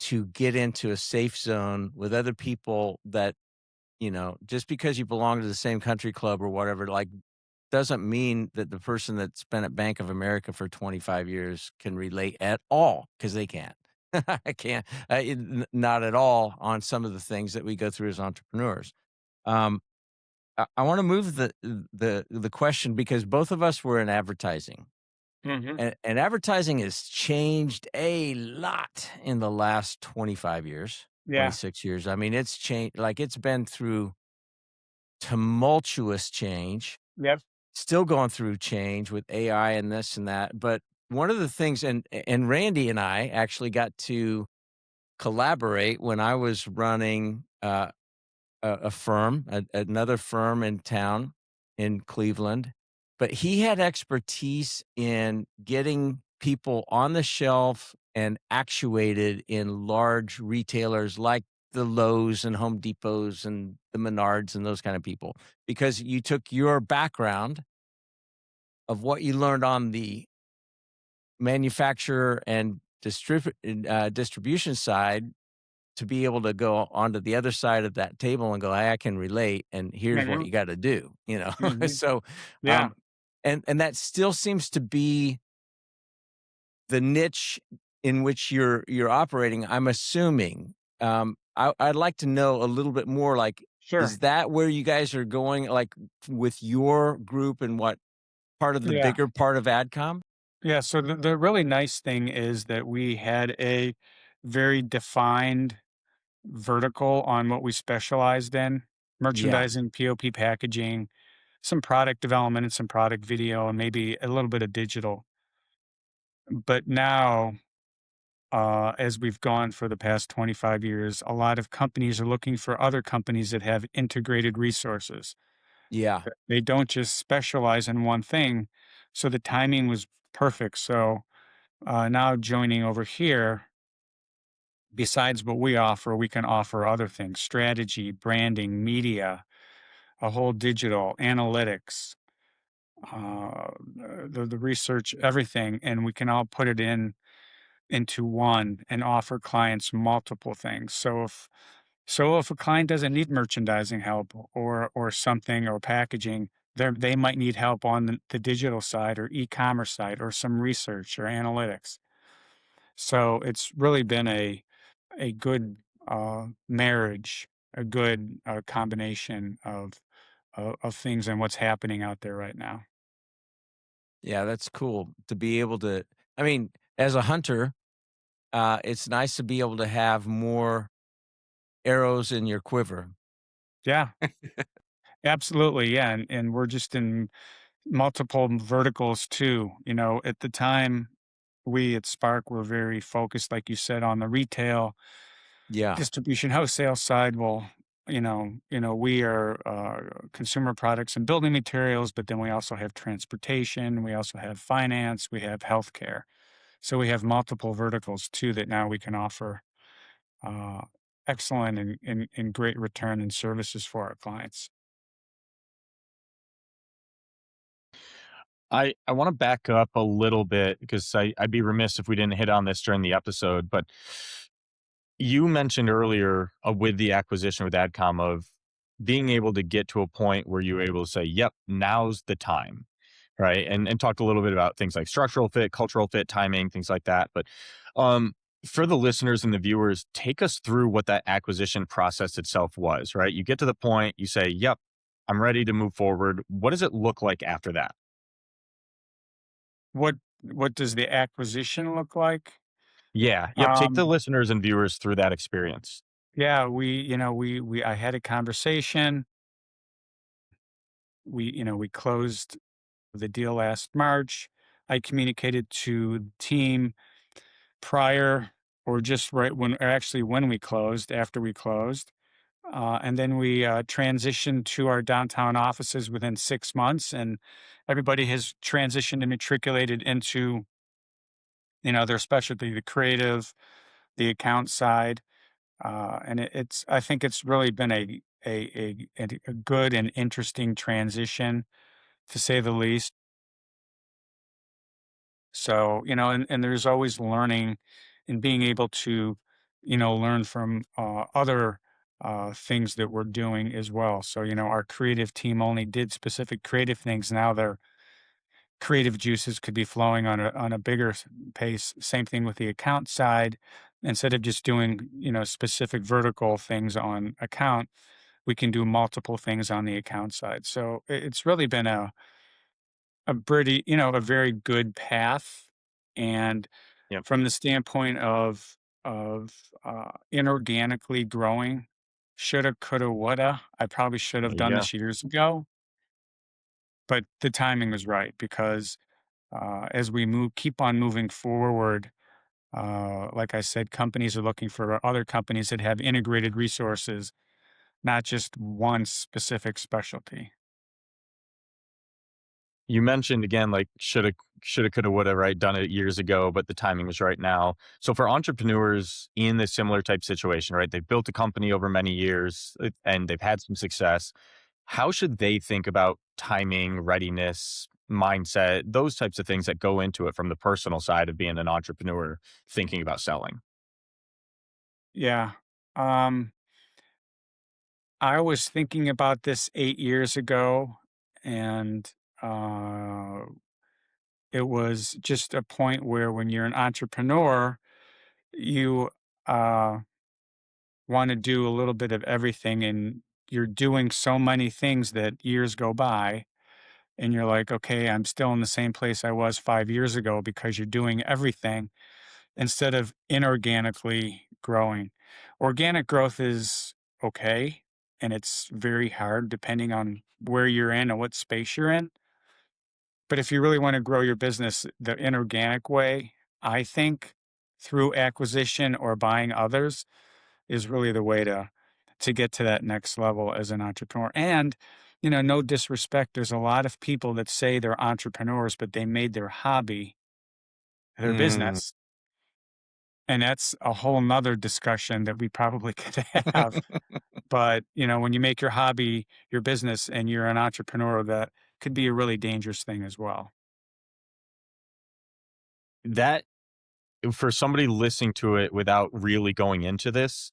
to get into a safe zone with other people that, just because you belong to the same country club or whatever, like, doesn't mean that the person that's been at Bank of America for 25 years can relate at all, because they can't. I can't, not at all on some of the things that we go through as entrepreneurs. Um, I want to move the question because both of us were in advertising, Hmm. and advertising has changed a lot in the last 25 years, Yeah. 26 years. I mean, it's changed, like it's been through tumultuous change, Yep. still going through change with AI and this and that. But one of the things, and Randy and I actually got to collaborate when I was running a firm, another firm in town in Cleveland. But he had expertise in getting people on the shelf and actuated in large retailers like the Lowe's and Home Depots and the Menards and those kind of people, because you took your background of what you learned on the manufacturer and distribution side to be able to go onto the other side of that table and go, "Hey, I can relate, and here's what Hmm. you got to do." Hmm. So, um, Yeah. and that still seems to be the niche in which you're operating, I'm assuming. I'd like to know a little bit more, like, Sure. is that where you guys are going, like, with your group and what part of the Yeah. bigger part of AdComm? Yeah. So the really nice thing is that we had a very defined vertical on what we specialized in: Yeah. merchandising, POP packaging, some product development, and some product video, and maybe a little bit of digital. But now, as we've gone for the past 25 years, a lot of companies are looking for other companies that have integrated resources. Yeah. They don't just specialize in one thing. So the timing was perfect. So now joining over here, besides what we offer, we can offer other things: strategy, branding, media, a whole digital, analytics, the research, everything. And we can all put it into one and offer clients multiple things. So if a client doesn't need merchandising help or something or packaging, they might need help on the digital side or e-commerce side or some research or analytics. So it's really been a good marriage, a good combination of things and what's happening out there right now. Yeah, that's cool to be able to, I mean, as a hunter, it's nice to be able to have more arrows in your quiver. Yeah, absolutely. Yeah, and we're just in multiple verticals too. At the time, we at Spark were very focused, like you said, on the retail Yeah. distribution wholesale side. Well, we are consumer products and building materials, but then we also have transportation, we also have finance, we have healthcare. So we have multiple verticals too that now we can offer uh, excellent and great return and services for our clients. I want to back up a little bit because I'd be remiss if we didn't hit on this during the episode. But you mentioned earlier with the acquisition with AdCom of being able to get to a point where you were able to say, yep, now's the time. Right. And talked a little bit about things like structural fit, cultural fit, timing, things like that. But um, for the listeners and the viewers, take us through what that acquisition process itself was, right? You get to the point, you say, yep, I'm ready to move forward. What does it look like after that? What does the acquisition look like? Yeah. Yep. Take the Um, listeners and viewers through that experience. yeah, we I had a conversation. We closed the deal last March. I communicated to the team prior or just right when, or actually when we closed, after we closed. And then we transitioned to our downtown offices within 6 months, and everybody has transitioned and matriculated into their specialty, the creative, the account side, and it's I think it's really been a good and interesting transition, to say the least. So, and there's always learning and being able to, learn from other things that we're doing as well. So, our creative team only did specific creative things. Now their creative juices could be flowing on a bigger pace. Same thing with the account side. Instead of just doing, specific vertical things on account, we can do multiple things on the account side. So it's really been a very good path. And Yep. from the standpoint of inorganically growing, shoulda, coulda, woulda, I probably should have done Yeah. this years ago, but the timing was right because as we keep on moving forward, like I said, companies are looking for other companies that have integrated resources, not just one specific specialty. You mentioned again, like shoulda, coulda, woulda, right? Done it years ago, but the timing was right now. So for entrepreneurs in this similar type situation, right? They've built a company over many years and they've had some success. How should they think about timing, readiness, mindset, those types of things that go into it from the personal side of being an entrepreneur thinking about selling? Yeah. Um, I was thinking about this 8 years ago, and Uh, it was just a point where when you're an entrepreneur, you uh, want to do a little bit of everything, and you're doing so many things that years go by, and you're like, okay, I'm still in the same place I was 5 years ago because you're doing everything instead of inorganically growing. Organic growth is okay, and it's very hard depending on where you're in and what space you're in. But if you really want to grow your business the inorganic way, I think through acquisition or buying others is really the way to get to that next level as an entrepreneur. And no disrespect, there's a lot of people that say they're entrepreneurs, but they made their hobby their Mm. business. And that's a whole nother discussion that we probably could have. But, when you make your hobby your business and you're an entrepreneur, that could be a really dangerous thing as well. That for somebody listening to it without really going into this,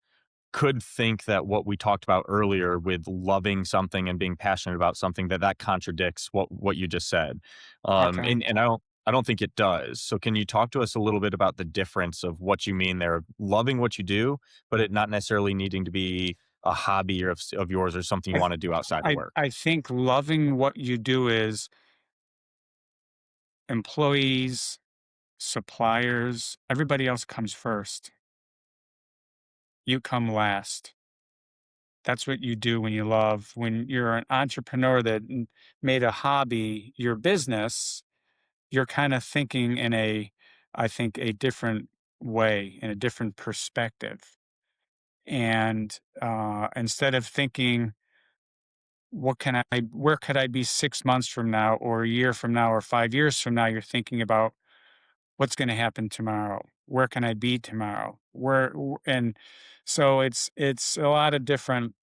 could think that what we talked about earlier with loving something and being passionate about something, that contradicts what you just said. Okay. And I don't think it does. So can you talk to us a little bit about the difference of what you mean there, of loving what you do, but it not necessarily needing to be a hobby of yours or something you I, want to do outside of work? I think loving what you do is employees, suppliers, everybody else comes first. You come last. That's what you do when you love. When you're an entrepreneur that made a hobby your business, you're kind of thinking in I think, a different way, in a different perspective. And instead of thinking, where could I be 6 months from now, or a year from now, or 5 years from now, you're thinking about what's going to happen tomorrow. Where can I be tomorrow? And so it's a lot of different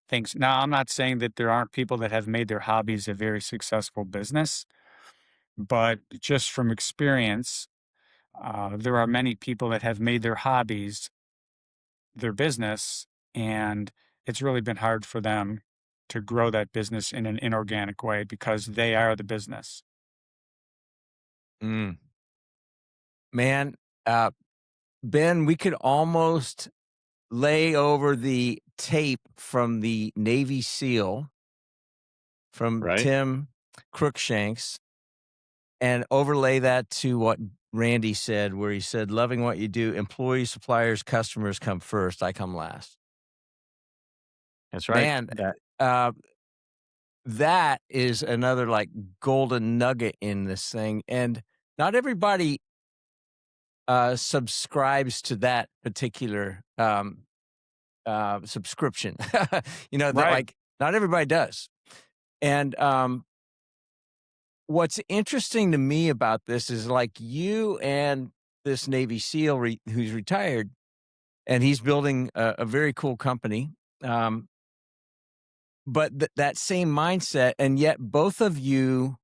things. Now, I'm not saying that there aren't people that have made their hobbies a very successful business, but just from experience, there are many people that have made their hobbies their business, and it's really been hard for them to grow that business in an inorganic way because they are the business. Mm. Man, uh, Ben, we could almost lay over the tape from the Navy SEAL from Right? Tim Crookshanks and overlay that to what Randy said, where he said, loving what you do, employees, suppliers, customers come first, I come last. That's right. Man, That uh, that is another like golden nugget in this thing. And not everybody subscribes to that particular subscription. That Right. like not everybody does. And what's interesting to me about this is like you and this Navy SEAL who's retired, and he's building a very cool company. Um, but that same mindset, and yet both of you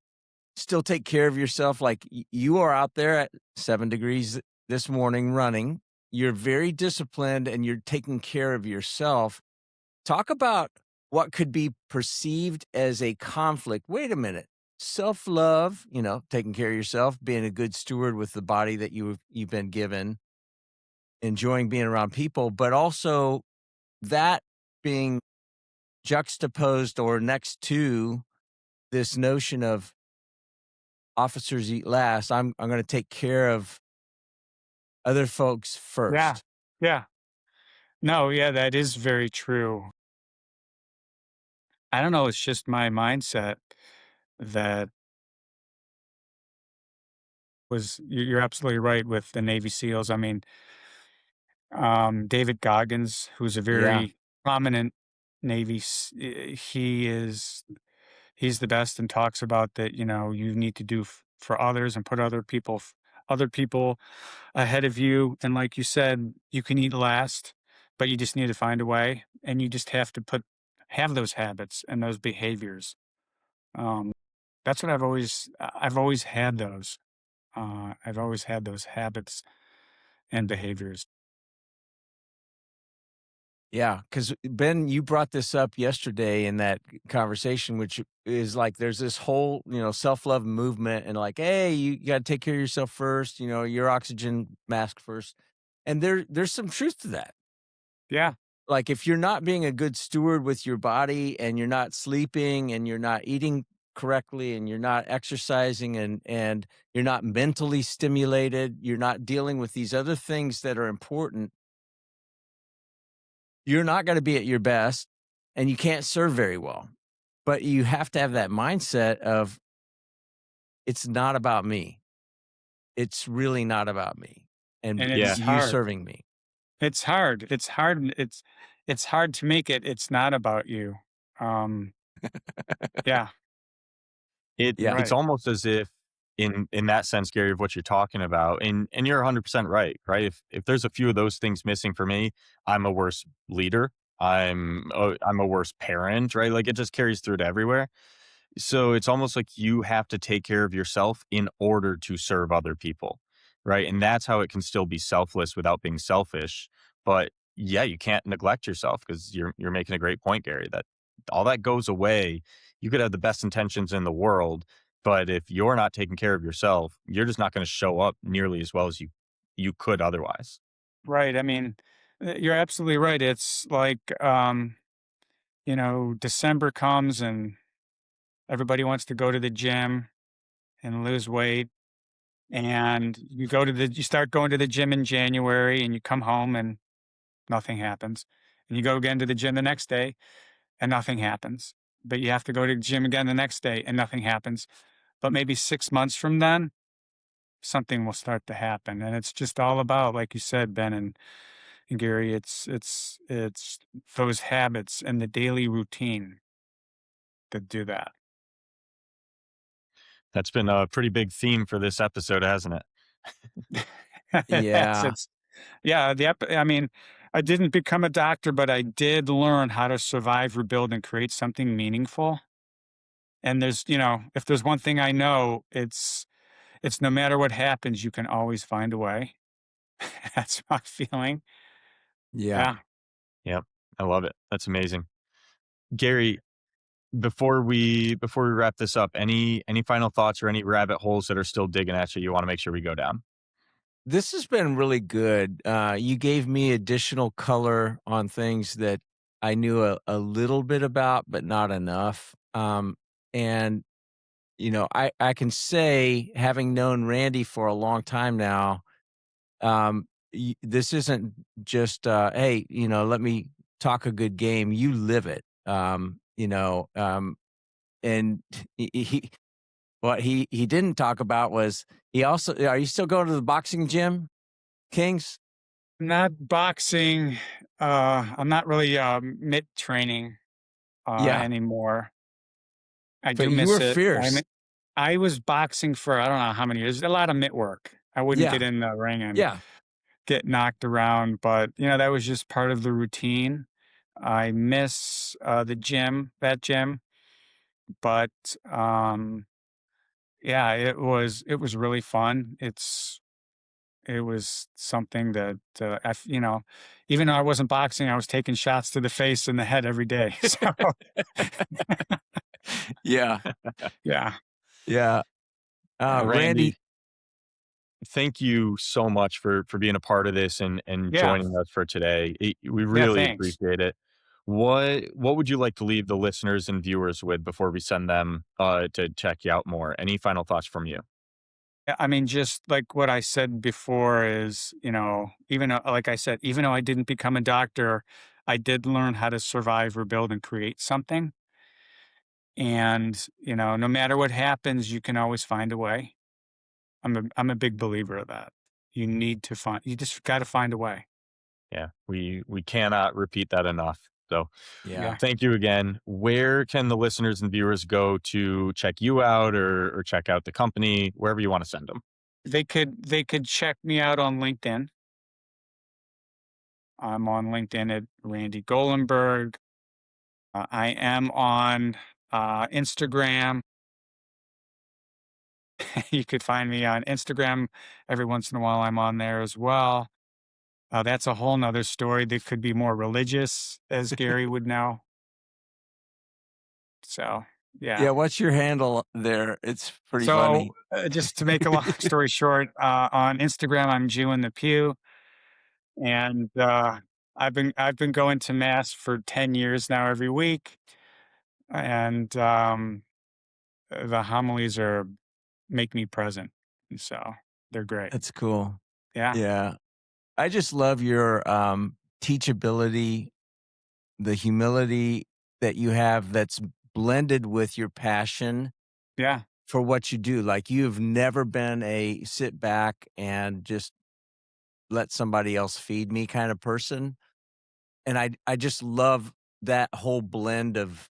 still take care of yourself. Like you are out there at 7 degrees this morning running. You're very disciplined and you're taking care of yourself. Talk about what could be perceived as a conflict. Wait a minute. Self-love, taking care of yourself, being a good steward with the body that you've been given, enjoying being around people, but also that being juxtaposed or next to this notion of officers eat last. I'm going to take care of other folks Yeah. first. Yeah. No, yeah, that is very true. I don't know. It's just my mindset that you're absolutely right with the Navy SEALs. I mean, David Goggins, who's a Yeah. very prominent he's the best and talks about that, you need to do for others and put other people ahead of you. And like you said, you can eat last, but you just need to find a way, and you just have to have those habits and those behaviors. Um, that's what I've always had those. I've always had those habits and behaviors. Yeah, because Ben, you brought this up yesterday in that conversation, which is like there's this whole, self-love movement and like, hey, you gotta take care of yourself first, your oxygen mask first. And there's some truth to that. Yeah. Like if you're not being a good steward with your body and you're not sleeping and you're not eating correctly and you're not exercising and you're not mentally stimulated, you're not dealing with these other things that are important, you're not gonna be at your best and you can't serve very well. But you have to have that mindset of, "It's not about me. It's really not about me, and And Yeah. it's you hard. serving me." It's hard. It's hard. It's hard to make it. It's not about you. Um, yeah, you're Yeah. It's right. almost as if in that sense, Gary, of what you're talking about, and you're 100% right? If there's a few of those things missing for me, I'm a worse leader. I'm a worse parent, right? Like it just carries through to everywhere. So it's almost like you have to take care of yourself in order to serve other people, right? And that's how it can still be selfless without being selfish. But yeah, you can't neglect yourself because you're making a great point, Gary, that all that goes away. You could have the best intentions in the world, but if you're not taking care of yourself, you're just not going to show up nearly as well as you could otherwise. Right. I mean, you're absolutely right. It's like, December comes and everybody wants to go to the gym and lose weight. And you start going to the gym in January and you come home and nothing happens. And you go again to the gym the next day and nothing happens. But you have to go to the gym again the next day and nothing happens. But maybe 6 months from then, something will start to happen. And it's just all about, like you said, Ben and Gary, it's those habits and the daily routine that do that. That's been a pretty big theme for this episode, hasn't it? Yeah. It's yeah, I mean, I didn't become a doctor, but I did learn how to survive, rebuild, and create something meaningful. And if there's one thing I know, it's no matter what happens, you can always find a way. That's my feeling. Yeah. Yeah. Yep. I love it. That's amazing. Gary, before we wrap this up, any final thoughts or any rabbit holes that are still digging at you want to make sure we go down? This has been really good. You gave me additional color on things that I knew a little bit about, but not enough. And I can say, having known Randy for a long time now, this isn't just, hey, let me talk a good game. You live it. And what he didn't talk about was he also. Are you still going to the boxing gym, Kings? Not boxing. I'm not really mitt training Yeah, anymore. I but do you miss were it. fierce. I was boxing for I don't know how many years. A lot of mitt work. I wouldn't Yeah, get in the ring and yeah, get knocked around, but that was just part of the routine. I miss that gym, but yeah, it was really fun. It was something that even though I wasn't boxing, I was taking shots to the face and the head every day. So yeah, yeah, yeah. yeah, Randy, Randy, thank you so much for being a part of this and yeah, joining us for today. We yeah. really Thanks. appreciate it. What would you like to leave the listeners and viewers with before we send them to check you out more? Any final thoughts from you? Yeah, I mean, just like what I said before is, even like I said, even though I didn't become a doctor, I did learn how to survive, rebuild, and create something. And, no matter what happens, you can always find a way. I'm a big believer of that. You just got to find a way. Yeah, we cannot repeat that enough. So yeah. Yeah. thank you again. Where can the listeners and viewers go to check you out or check out the company, wherever you want to send them? They could check me out on LinkedIn. I'm on LinkedIn at Randy Goldenberg. I am on Instagram. You could find me on Instagram every once in a while. I'm on there as well. That's a whole nother story that could be more religious, as Gary would know. So, Yeah, yeah. what's your handle there? It's pretty So, funny. just to make a long story short, on Instagram, I'm Jew in the pew, and I've been going to mass for 10 years now every week, and the homilies are make me present, so they're great. That's cool. Yeah, Yeah. I just love your teachability, the humility that you have that's blended with your passion yeah, for what you do. Like you've never been a sit back and just let somebody else feed me kind of person. And I just love that whole blend of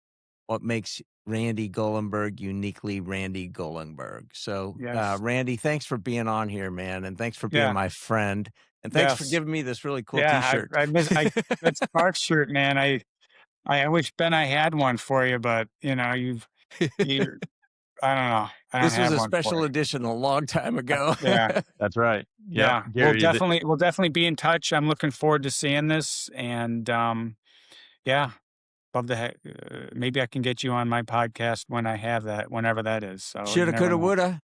what makes Randy Goldenberg uniquely Randy Goldenberg. So, yes, Randy, thanks for being on here, man, and thanks for being yeah, my friend, and thanks for yes, giving me this really cool yeah. T-shirt. I miss I that scarf shirt, man. I wish Ben I had one for you, but you I don't know. I don't This was have a one for special you. edition a long time ago. Yeah. That's right. Yep. Yeah, Gary, we'll definitely be in touch. I'm looking forward to seeing this, and yeah, love to. Maybe I can get you on my podcast when I have that, whenever that is. So you Shoulda, never coulda, know. woulda.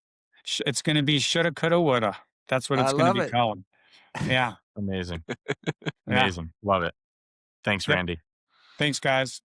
It's going to be shoulda, coulda, woulda. That's what I it's going to love be it. called. Yeah, amazing. yeah, Amazing. Love it. Thanks, yep. Randy. Thanks, guys.